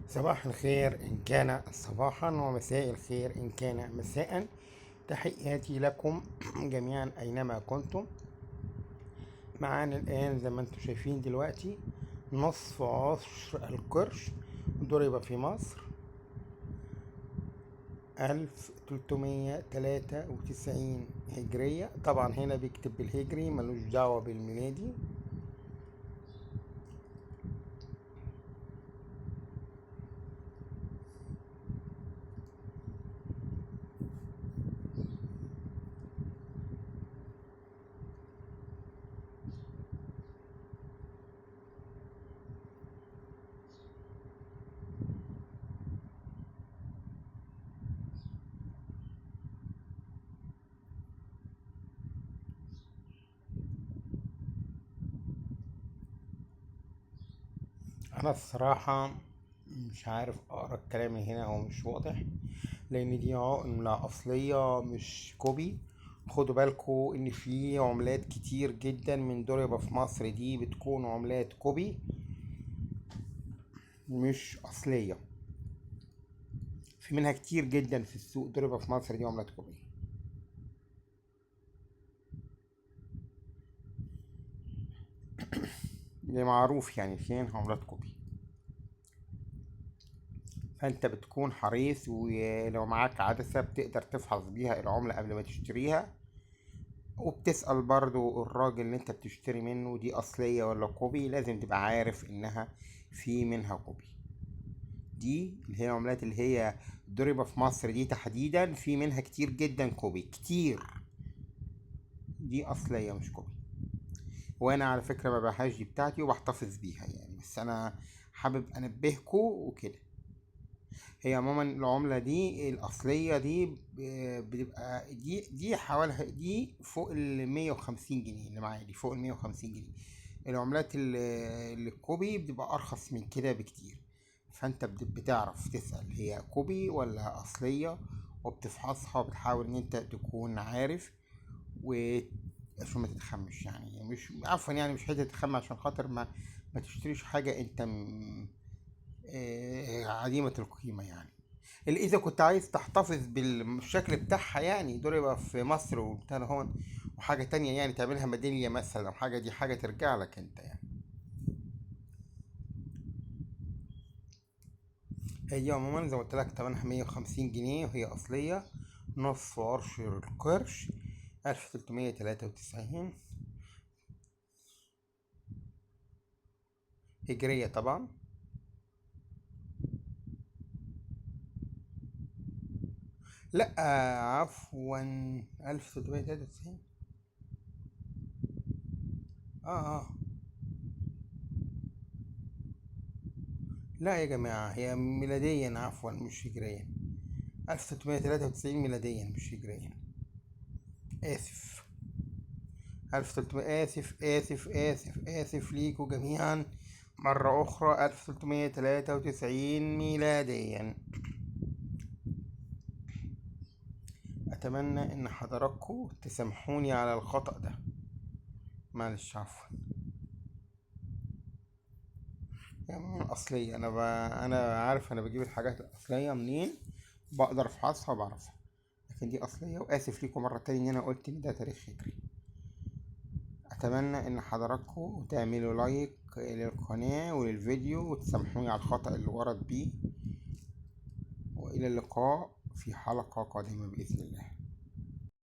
صباح الخير إن كان صباحا، ومساء الخير إن كان مساء. تحياتي لكم جميعا أينما كنتم. معانا الآن زي ما انتم شايفين دلوقتي نصف عشر القرش ضرب في مصر 1393 هجرية. طبعا هنا بيكتب بالهجري، ملوش دعوة بالميلادي. أنا الصراحة مش عارف أقرأ الكلام اللي هنا، هو مش واضح لأن دي عملة أصلية مش كوبي. خدوا بالكوا إن في عملات كتير جدا من ضريبة في مصر دي بتكون عملات كوبي مش أصلية. في منها كتير جدا في السوق، ضريبة في مصر دي عملات كوبي. ده معروف يعني فين عملات كوبي. فأنت بتكون حريص، ولو معاك عدسة بتقدر تفحص بيها العملة قبل ما تشتريها، وبتسأل برضو الراجل اللي انت بتشتري منه دي أصلية ولا كوبي. لازم تبقى عارف إنها في منها كوبي. دي اللي هي العملات اللي هي ضربة في مصر دي تحديدا، في منها كتير جدا كوبي كتير. دي أصلية مش كوبي. وأنا على فكرة ما ببيعهاش، دي بتاعتي وبحتفظ بيها يعني، بس أنا حابب أنبهكوا وكده. هي عموما العملة دي الأصلية دي بتبقى دي حوالي دي فوق 150 جنيه. اللي معايا دي فوق 150 جنيه. العملات الكوبي بتبقى أرخص من كده بكتير. فأنت بتعرف تسأل هي كوبي ولا أصلية، وبتفحصها وبتحاول إن أنت تكون عارف و عشان ما تتخمش يعني، مش عفوا يعني مش حته تتخمى، عشان خاطر ما تشتريش حاجة انت عديمة القيمة يعني. اللي اذا كنت عايز تحتفظ بالشكل بتاعها يعني، دول يبقى في مصر وبتاع هون، وحاجة تانية يعني تعملها ميدالية مثلا او حاجة، دي حاجة ترجع لك انت يعني. هي عموما زي ما قلت لك تمنها 150 جنيه، وهي اصلية نص عرش القرش 1393 هجرية طبعا. لا عفوا 1393. اه لا يا جماعة، هي ميلاديا عفوا مش هجريا. 1393 ميلاديا مش هجريا. آسف. 1300، آسف ليكوا جميعا مرة أخرى. 1393 ميلاديا. أتمنى إن حضراتكم تسامحوني على الخطأ ده. معلش عفوا. يعني أصلية أنا عارف أنا بجيب الحاجات الأصلية منين، بقدر أفحصها وبعرفها. لكن دي أصلية، وآسف ليكم مرة تانية إن أنا قلت إن ده تاريخ هجري. أتمنى إن حضراتكم تعملوا لايك للقناة وللفيديو، وتسامحوني على الخطأ اللي ورد بيه. وإلى اللقاء في حلقة قادمة بإذن الله.